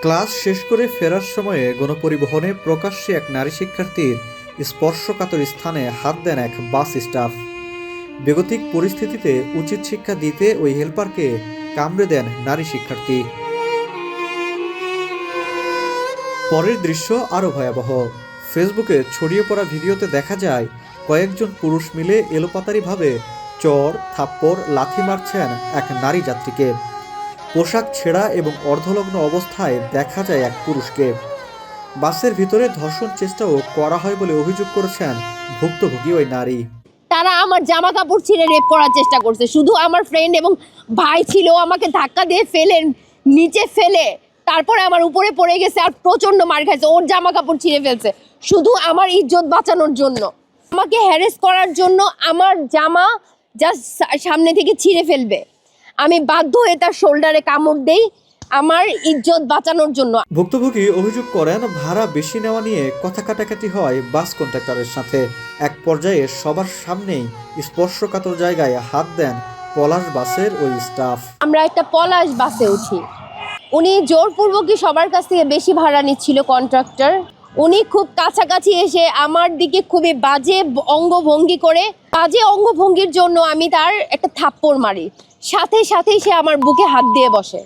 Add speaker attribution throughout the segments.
Speaker 1: Class শেষ করে ফেরার সময়ে গণপরিবহনে প্রকাশ্যে এক নারী শিক্ষার্থীর স্পর্শকাতর স্থানে হাত দেন এক বাস স্টাফ। বেগতিক পরিস্থিতিতে উচিত শিক্ষা দিতে ওই হেলপারকে কামড়ে দেন নারী শিক্ষার্থী। পরের দৃশ্য আরও ভয়াবহ। ফেসবুকে ছড়িয়ে পড়া ভিডিওতে দেখা যায় কয়েকজন পুরুষ মিলে এলোপাতারিভাবে চর, থাপ্পড়, লাথি মারছেন এক নারী যাত্রীকে। পোশাক ছেঁড়া এবং অর্ধলগ্ন অবস্থায় দেখা যায় এক পুরুষকে। বাসের ভিতরে ধর্ষণ চেষ্টাও করা হয় বলে অভিযোগ করেছেন ভুক্তভোগী ওই নারী।
Speaker 2: তারা আমার জামা কাপড় ছিঁড়ে রেপ করার চেষ্টা করছে। শুধু আমার ফ্রেন্ড এবং ভাই ছিল, আমাকে ধাক্কা দিয়ে নিচে ফেলে তারপরে আমার উপরে পড়ে গেছে আর প্রচন্ড মার খাইছে। ওর জামা কাপড় ছিঁড়ে ফেলছে শুধু আমার ইজ্জত বাঁচানোর জন্য, আমাকে হ্যারেস করার জন্য। আমার জামা জাস্ট সামনে থেকে ছিঁড়ে ফেলবে, আমি বাধ্য হয়ে তার শোল্ডারে কামড় দেই আমার ইজ্জত বাঁচানোর জন্য।
Speaker 1: ভুক্তভোগী অভিযোগ করেন ভাড়া বেশি নেওয়া নিয়ে কথা কাটাকাটি হয় বাস কন্ডাক্টরের সাথে। এক পর্যায়ে সবার সামনেই স্পর্শকাতর জায়গায় হাত দেন পলাশ বাসের ওই স্টাফ।
Speaker 2: আমরা একটা পলাশ বাসে উঠি, উনি জোরপূর্বকই সবার কাছ থেকে বেশি ভাড়া নিচ্ছিল কন্ট্রাক্টর। উনি খুব কাছাকাছি এসে আমার দিকে খুবই বাজে অঙ্গভঙ্গি করে, বাজে অঙ্গভঙ্গির জন্য আমি তার একটা থাপ্পড় মারি। সাথেই সে আমার বুকে হাত দিয়ে বসে।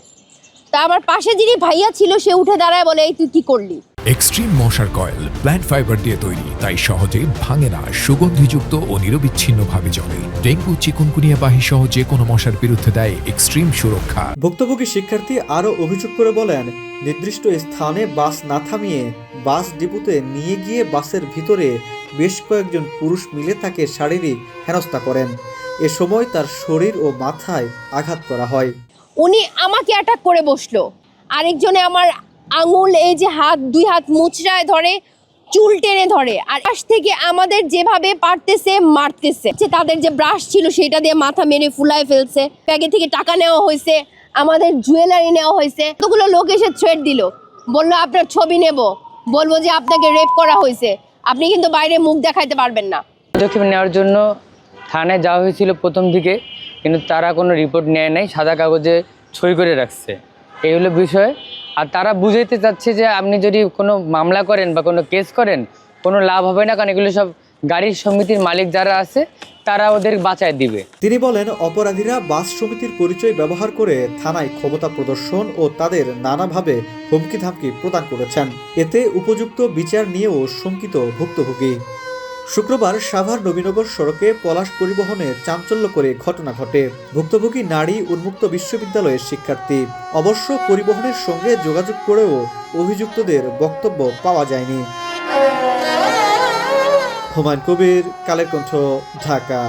Speaker 2: তা আমার পাশে যিনি ভাইয়া ছিল সে উঠে দাঁড়ায় বলে, এই তুই কি করলি?
Speaker 3: এক্সট্রিম মশার কয়েল প্ল্যান্ট ফাইবার দিয়ে তৈরি, তাই সহজে ভাঙে না, সুগন্ধিযুক্ত ও নিরবিচ্ছিন্নভাবে জ্বলে। ডেঙ্গু, চিকুনগুনিয়া বাহি সহ যে কোনো মশার বিরুদ্ধে দেয় এক্সট্রিম সুরক্ষা।
Speaker 1: ভুক্তভোগী শিক্ষার্থী আরও অভিযোগ করে বলেন, নির্দিষ্ট স্থানে বাস না থামিয়ে বাস ডিপোতে নিয়ে গিয়ে বাসের ভিতরে বেশ কয়েকজন পুরুষ মিলে তাকে শারীরিক হেনস্থা করেন। এ সময় তার শরীর ও মাথায় আঘাত করা হয়।
Speaker 2: উনি আমাকে অ্যাটাক করে বসলো, আরেকজনে আমার আঙুল, এই যে দুই হাত মুচড়ায় ধরে, চুল টেনে ধরে, আর পাশ থেকে আমাদের যেভাবে পারতেছে মারতেছে। তাদের যে ব্রাশ ছিল সেটা দিয়ে মাথা মেরে ফুলায় ফেলছে। ব্যাগে থেকে টাকা নেওয়া হয়েছে, আমাদের জুয়েলারি নেওয়া হয়েছে। কতগুলো লোক এসে থ্রেট দিল, বললো আপনার ছবি নেব, বলবো যে আপনাকে রেপ করা হয়েছে, আপনি কিন্তু বাইরে মুখ দেখাইতে পারবেন না।
Speaker 4: পদক্ষেপ নেওয়ার জন্য থানায় যাওয়া হয়েছিল প্রথম দিকে, কিন্তু তারা কোনো রিপোর্ট নেয় নাই, সাদা কাগজে সই করে রাখছে। এই হলো বিষয়। আর তারা বুঝাইতে চাচ্ছে যে আপনি যদি কোনো মামলা করেন বা কোনো কেস করেন কোনো লাভ হবে না, কারণ এগুলো সব গাড়ির সমিতির মালিক যারা আছে তারা ওদের বাঁচায় দিবে।
Speaker 1: তিনি বলেন, অপরাধীরা বাস সমিতির পরিচয় ব্যবহার করে থানায় ক্ষমতা প্রদর্শন ও তাদের নানাভাবে হুমকি ধামকি প্রদান করেছেন। এতে উপযুক্ত বিচার নিয়েও শঙ্কিত ভুক্তভোগী। শুক্রবার সাভার নবীনগর সড়কে পলাশ পরিবহনে চাঞ্চল্যকর ঘটনা ঘটে। ভুক্তভোগী নারী উন্মুক্ত বিশ্ববিদ্যালয়ের শিক্ষার্থী। অবশ্য পরিবহনের সঙ্গে যোগাযোগ করেও অভিযুক্তদের বক্তব্য পাওয়া যায়নি। হুমায়ুন কবির, কালের কণ্ঠ, ঢাকা।